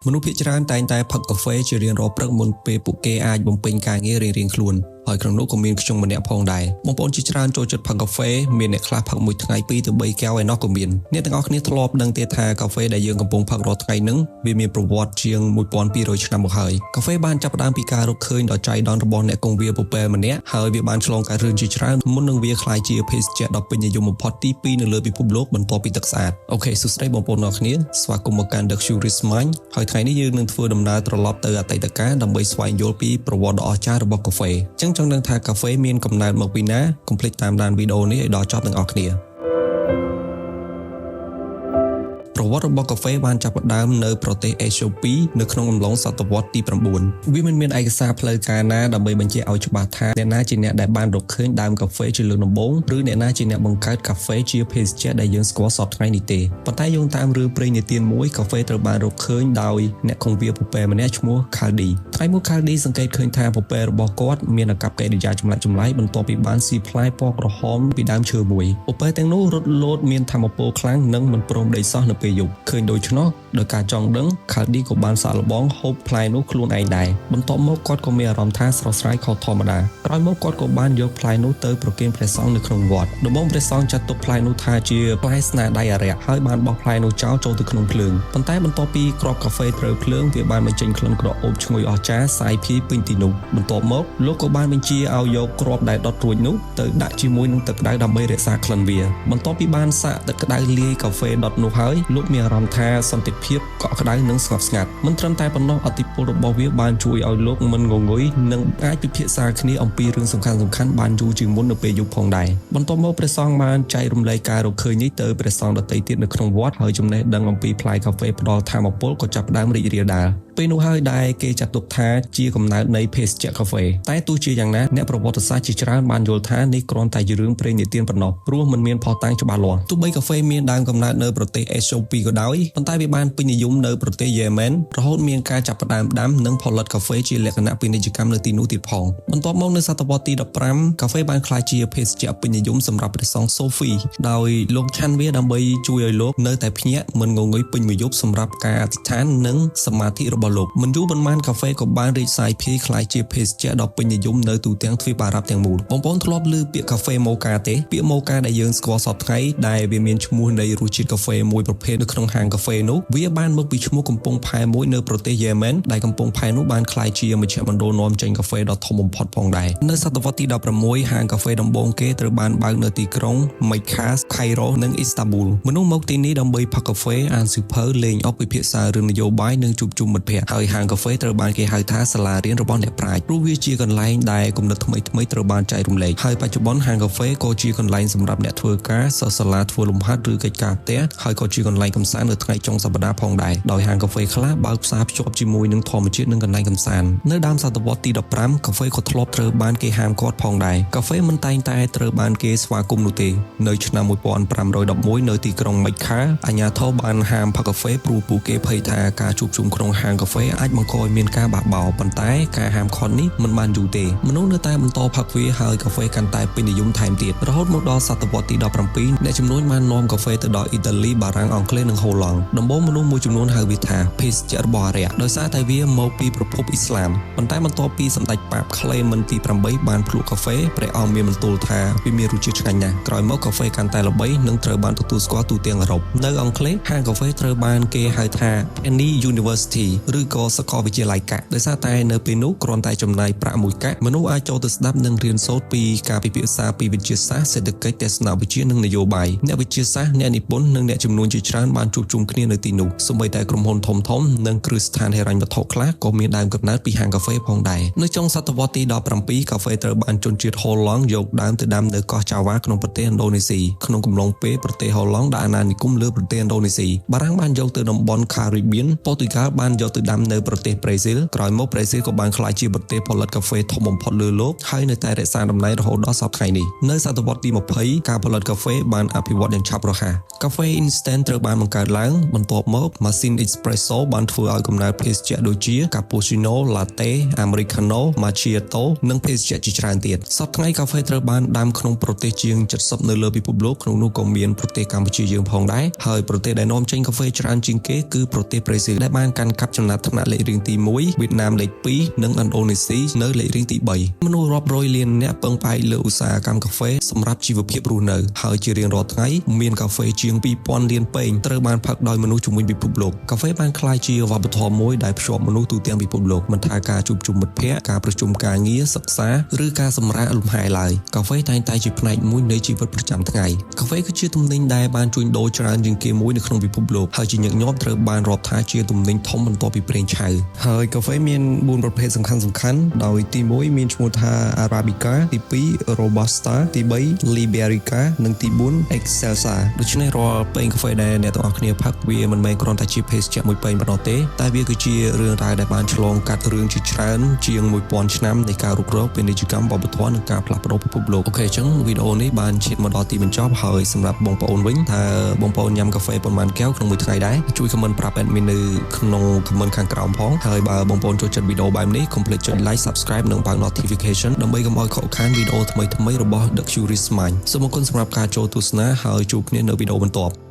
មនុស្សភាគច្រើនតែងតែផឹកកាហ្វេជារៀងរាល់ព្រឹកមុនពេលពួកគេអាចបំពេញការងាររៀងៗខ្លួនហើយក្នុងនោះក៏មានខ្ញុំម្នាក់ផងដែរបងប្អូនជាច្រើនចូលចិត្តផឹកកាហ្វេមានអ្នកខ្លះផឹកមួយថ្ងៃ2ទៅ3កែវឯណោះក៏មានអ្នកទាំងអស់គ្នាធ្លាប់ដឹងទេថាកាហ្វេដែលយើងកំពុងផឹករាល់ថ្ងៃហ្នឹងវាមានប្រវត្តិជាង1200ឆ្នាំមកហើយកាហ្វេបានចាប់ផ្ដើមពីការរកឃើញដ៏ចៃដន្យរបស់អ្នកកងវាលពពែម្នាក់ហើយវាបានឆ្លងកាត់រឿងជាច្រើនមុននឹងវាក្លាយជាភេសជ្ជៈដ៏ពេញនិយមបំផុតទី2នៅលើពិភពលោកបន្ទាប់ពីទឹកស្អាតអូខេសួស្តីបងប្អូនទាំងអស់គ្នាស្វាគមន៍មកកាន់ The Curious Mind ហើយថ្ងៃនេះយើងនឹងធ្វើដំណើរត្រឡប់ទៅអតីតកាលដើម្បីស្វែងយល់ពីប្រវត្តិដ៏អស្ចារ្យរបស់កាហ្វេអញ្ចឹងចង់ដឹងថាកាហ្វេមានកំណើតមកពីណាកុំភ្លេចតាមដានវីដេអូនេះឲ្យដល់ចប់ទាំងអស់គ្នាប្រវត្តិរបស់កាហ្វេបានចាប់ផ្ដើមនៅប្រទេសអេត្យូពីនៅក្នុងអំឡុងសតវត្សទី9វាមិនមានឯកសារផ្លូវការណាដើម្បីបញ្ជាក់ឲ្យច្បាស់ថាអ្នកណាជាអ្នកដែលបានរកឃើញដើមកាហ្វេជាលើកដំបូងឬអ្នកណាជាអ្នកបង្កើតកាហ្វេជាភេសជ្ជៈដែលយើងស្គាល់សពថ្ងៃនេះទេប៉ុន្តែយោងតាមរឿងព្រេងនិទានមួយកាហ្វេត្រូវបានរកឃើញដោយអ្នកគង្វាលពពែម្នាក់ឈ្មោះ Kaldi ថ្ងៃមួយ Kaldi សង្កេតឃើញថាពពែរបស់គាត់មានអាកប្បកិរិយាចម្លែកចម្លែកបន្ទាប់ពីបានស៊ីផ្លែពណ៌ក្រហមពីដើមឈើមួយពពែទាំងនោះរត់លោតមានថាមពលខ្លាំងនិងមិនព្រមដេកសោះនៅពេលយប់ឃើញដូច្នោះដោយការចង់ដឹង Kaldi ក៏បានសាកល្បងហូបផ្លែនោះខ្លួនឯងដែរបន្ទាប់មកគាត់ក៏មានអារម្មណ៍ថាស្រស់ស្រាយខុសធម្មតាក្រោយមកគាត់ក៏បានយកផ្លែនោះទៅប្រគេនព្រះសង្ឃនៅក្នុងវត្តដំបូងព្រះសង្ឃចាត់ទុកផ្លែនោះថាជាផ្លែស្នាដៃអារក្សហើយបានបោះផ្លែនោះចោលចូលទៅក្នុងភ្លើងប៉ុន្តែបន្ទាប់ពីគ្រាប់កាហ្វេត្រូវភ្លើងវាបានបញ្ចេញក្លិនក្រអូបឈ្ងុយអស្ចារ្យសាយភាយពេញទីនោះបន្ទាប់មកលោកក៏បានបញ្ជាឲ្យយកគ្រាប់ដែលដុតរួចនោះទៅដាក់ជាមួយនឹងទឹកក្តៅដើម្បីរក្សាក្លិនវាបន្ទាប់ពីបានសាកទឹកក្តៅលាយកាហ្វេដុតនោះហើយលោកមានអារម្មណ៍ថាសន្តិភាពកក់ក្តៅនិងស្ងប់ស្ងាត់មិនត្រឹមតែប៉ុណ្ណោះឥទ្ធិពលរបស់វាបានជួយឲ្យលោកមិនងងុយនិងអាចពិភាក្សាគ្នាអំពីរឿងសំខាន់ៗបានយូរជាងមុននៅពេលយប់ផងដែរបន្ទាប់មកព្រះសង្ឃបានចែករំលែកការរកឃើញនេះទៅព្រះសង្ឃដទៃទៀតនៅក្នុងវត្តហើយចំណេះដឹងអំពីផ្លែកាហ្វេផ្ដល់ថាមពលក៏ចាប់ផ្ដើមរីករាលដាលពេលនោះហើយដែលគេចាត់ទុកថាជាកំណើតនៃភេសជ្ជៈកាហ្វេតែទោះជាយ៉ាងណាអ្នកប្រវត្តិសាស្ត្រជាច្រើនបានយល់ថានេះគ្រាន់តែជារឿងព្រេងនិទានប៉ុណ្ណោះព្រោះมันមានភស្តុតាងច្បាស់លាស់ទោះបីកាហ្វេមានដើមកំណើតនៅប្រទេសអេត្យូពីក៏ដោយប៉ុន្តែវាបានពេញនិយមនៅប្រទេសយេម៉ែនរហូតមានការចាប់ផ្ដើមដាំនិងផលិតកាហ្វេជាលក្ខណៈពាណិជ្ជកម្មនៅទីនោះទៀតផងបន្ទាប់មកនៅសតវត្សទី15កាហ្វេបានក្លាយជាភេសជ្ជៈពេញនិយមសម្រាប់ព្រះសង្ឃសូហ្វីដោយលោកឆាន់វាដើម្បីជួយឲ្យលោកនៅតែភ្ញាក់មិនងងុយពេញមួយយប់សម្រាប់ការអធិដ្ឋាននិងសមាធិរបស់លោកមិនយូរប៉ុន្មានកាហ្វេក៏បានរីកសាយភាយក្លាយជាភេសជ្ជៈដ៏ពេញនិយមនៅទូទាំងទ្វីបអារ៉ាប់ទាំងមូលបងប្អូនធ្លាប់ឮពាក្យកាហ្វេម៉ូកាទេពាក្យម៉ូកាដែលយើងស្គាល់សពថ្ងៃដែលវាមានឈ្មោះនៃរសជាតិកាហ្វេមួយប្រភេទនៅក្នុងហាងកាហ្វេនោះវាបានមកពីឈ្មោះកំពង់ផែមួយនៅប្រទេសយេម៉ែនដែលកំពង់ផែនោះបានក្លាយជាមជ្ឈមណ្ឌលនាំចេញកាហ្វេដ៏ធំបំផុតផងដែរនៅសតវត្សទី16ហាងកាហ្វេដំបូងគេត្រូវបានបើកនៅទីក្រុងម៉េកា ខៃរ៉ូនិងអ៊ីស្តាប៊ូលមនុស្សមកទីនេះដើម្បីផឹកកាហ្វេអានសៀវភៅលេងអុកពិភាក្សារឿងនយោបាយនិងជួបជុំមិត្តភ័ក្តិហើយហាងកាហ្វេត្រូវបានគេហៅថាសាលារៀនរបស់អ្នកប្រាជ្ញព្រោះវាជាកន្លែងដែលគំនិតថ្មីៗត្រូវបានចែករំលែកហើយបច្ចុប្បន្នហាងកាហ្វេក៏ជាកន្លែងសម្រាប់អ្នកធ្វើការសិស្សសាលាធ្វើលំហាត់ឬកិច្ចការផ្ទះហើយក៏ជាកន្លែងកម្សាន្តនៅថ្ងៃចុងសប្តាហ៍ផងដែរដោយហាងកាហ្វេខ្លះបើកផ្សារភ្ជាប់ជាមួយនឹងធម្មជាតិនិងកន្លែងកម្សាន្តនៅដើមសតវត្សទី15កាហ្វេក៏ធ្លាប់ត្រូវបានគេហាមឃាត់ផងដែរកាហ្វេមិនតែងតែត្រូវបានគេស្វាគមន៍នោះទេនៅឆ្នាំ1511នៅទីក្រុងម៉េកាអាជ្ញាធរបានហាមផឹកកាហ្វេព្រោះពួកគេភ័យថាការជួបជុំក្នុងហាងកាហ្វេអាចបង្កឲ្យមានការបះបោរប៉ុន្តែការហាមឃាត់នេះមិនបានយូរទេមនុស្សនៅតែបន្តផឹកវាហើយកាហ្វេកាន់តែពេញនិយមថែមទៀតរហូតមកដល់សតវត្សទី17អ្នកជំនួញបាននាំកាហ្វេទៅដល់អ៊ីតាលីបារាំងអង់គ្លេសនិងហូឡង់ដំបូងមនុស្សមួយចំនួនហៅវាថាភេសជ្ជៈរបស់អារក្សដោយសារតែវាមកពីប្រភពអ៊ីស្លាមប៉ុន្តែបន្ទាប់ពីសម្ដេចប៉ាបក្លេមិនទី8បានភ្លក្សកាហ្វេព្រះអង្គមានបន្ទូលថាវាមានរសជាតិឆ្ងាញ់ណាស់ក្រោយមកកាហ្វេកាន់តែល្បីនិងត្រូវបានទទួលស្គាល់ទូទាំងអឺរ៉ុបនៅអង់គ្លេសហាងកាហ្វេត្រូវបានគេហៅថា Penny University ឬក៏សាកលវិទ្យាល័យកាក់ដោយសារតែនៅពេលនោះគ្រាន់តែចំណាយប្រាក់មួយកាក់មនុស្សអាចចូលទៅស្ដាប់និងរៀនសូត្រពីការពិភាក្សាពីវិទ្យាសាស្ត្រសេដ្ឋកិច្ចទស្សនវិជ្ជានិងនយោបាយអ្នកវិទ្យាសាស្ត្រអ្នកនិពន្ធនិងអ្នកជំនួញជាច្រើនបានជួបជុំគ្នានៅទីនោះសូម្បីតែក្រុមហ៊ុនធំៗនិងគ្រឹះស្ថានហិរញ្ញវត្ថុខ្លះក៏មានដើមកំណើតពីហាងកាហ្វេផងដែរនៅចុងសតវត្សទី17កាហ្វេត្រូវបានជនជាតិហូឡង់យកដើមទៅដាំនៅកោះចាវ៉ាក្នុងប្រទេសឥណ្ឌូនេស៊ីក្នុងកំឡុងពេលប្រទេសហូឡង់ដាក់អាណានិគមលើប្រទេសឥណ្ឌូនេស៊ីបារាំងបានយកទៅតំបន់ Caribbean ប៉ូទុយហ្គាល់បានយកទៅដាំនៅប្រទេសប្រេស៊ីលក្រ ក្រោយមកប្រេស៊ីលក៏បានក្លាយជាប្រទេសផលិតកាហ្វេធំបំផុតលើលោកហើយនៅតែរក្សាតំណែងរហូតដល់សព្វថ្ងៃនេះនៅសតវត្សទី20ការផលិតកាហ្វេបានអភិវឌ្ឍយ៉ាងឆាប់រហ័សកាហ្វេ Instant ត្រូវបានបង្កើតឡើងបន្ទាប់មកម៉ាស៊ីន Espresso បានធ្វើឲ្យកំណើតភេសជ្ជៈដូចជា Cappuccino, Latte, Americano, Macchiato និងភេសជ្ជៈជាច្រើនទៀតសប្តាហ៍ថ្ងៃកាហ្វេត្រូវបានដាំក្នុងប្រទេសជាង70នៅលើពិភពលោកក្នុងនោះក៏មានប្រទេសកម្ពុជាយើងផងដែរហើយប្រទេសដែលនាំចេញកាហ្វេច្រើនជាងគេគឺប្រទេសប្រេស៊ីលដែលបានកាន់កាប់ចំណាត់ថ្នាក់លេខរៀងទី1វៀតណាមលេខ2និងឥណ្ឌូនេស៊ីនៅលេខរៀងទី3មនុស្សរាប់រយលានអ្នកពឹងផ្អែកលើឧស្សាហកម្មកាហ្វេសម្រាប់ជីវភាពរស់នៅហើយជារៀងរាល់ថ្ងៃមានកាហ្វេជាង 2000 លានពែងត្រូវបានផឹកដោយមនុស្សជុំវិញពិភពលោកកាហ្វេបានក្លាយជាវប្បធម៌មួយដែលភ្ជាប់មនុស្សទូទាំងពិភពលោកមិនថាការជួបជុំមិត្តភ័ក្តិការប្រជុំការងារសិក្សាឬការសម្រាកលំហែឡើយកាហ្វេតែងតែជាផ្នែកមួយនៃជីវិតប្រចាំថ្ងៃកាហ្វេគឺជាទំនិញដែលបានជួញដូរច្រើនជាងគេមួយនៅក្នុងពិភពលោកហើយជាញឹកញាប់ត្រូវបានរាប់ថាជាទំនិញធំបន្ទាប់ពីប្រេងឆៅហើយកាហ្វេមាន4ប្រភេទសំខាន់ដោយទី1មានឈ្មោះថា Arabica ទី2 Robusta ទី3 Liberica និងទី4 Excelsa ដូច្នេះរាល់ពែងកាហ្វេដែលអ្នកទាំងអស់គ្នាផឹកវាមិនមែនគ្រាន់តែជាភេសជ្ជៈមួយពែងប៉ុណ្ណោះទេតែវាគឺជារឿងរ៉ាវដែលបានឆ្លងកាត់រឿងជាច្រើនជាង 1000 ឆ្នាំនៃការរុករកពាណិជ្ជកម្មវប្បធម៌និងការផ្លាស់ប្ដូរពិភពលោកអូខេអញ្ចឹងវីដេអូនេះបានឈានមកដល់ទីបញ្ចប់ហើយសម្រាប់បងប្អូនវិញថាបងប្អូនញ៉ាំកាហ្វេប៉ុន្មានកែវក្នុងមួយថ្ងៃដែរជួយ comment ប្រាប់ admin នៅក្នុង comment ខាងក្រោមផងហើយបើបងប្អូនចូលចិត្តវីដេអូបែបនេះកុំភ្លេចចុច like subscribe និងបើក notification ដើម្បីកុំឲ្យខកខានវីដេអូថ្មីៗរបស់ The Curious Mind សូមអរគុណសម្រាប់ការចូលទស្សនាហើយជួបគ្នានៅវីដេអូបន្ទាប់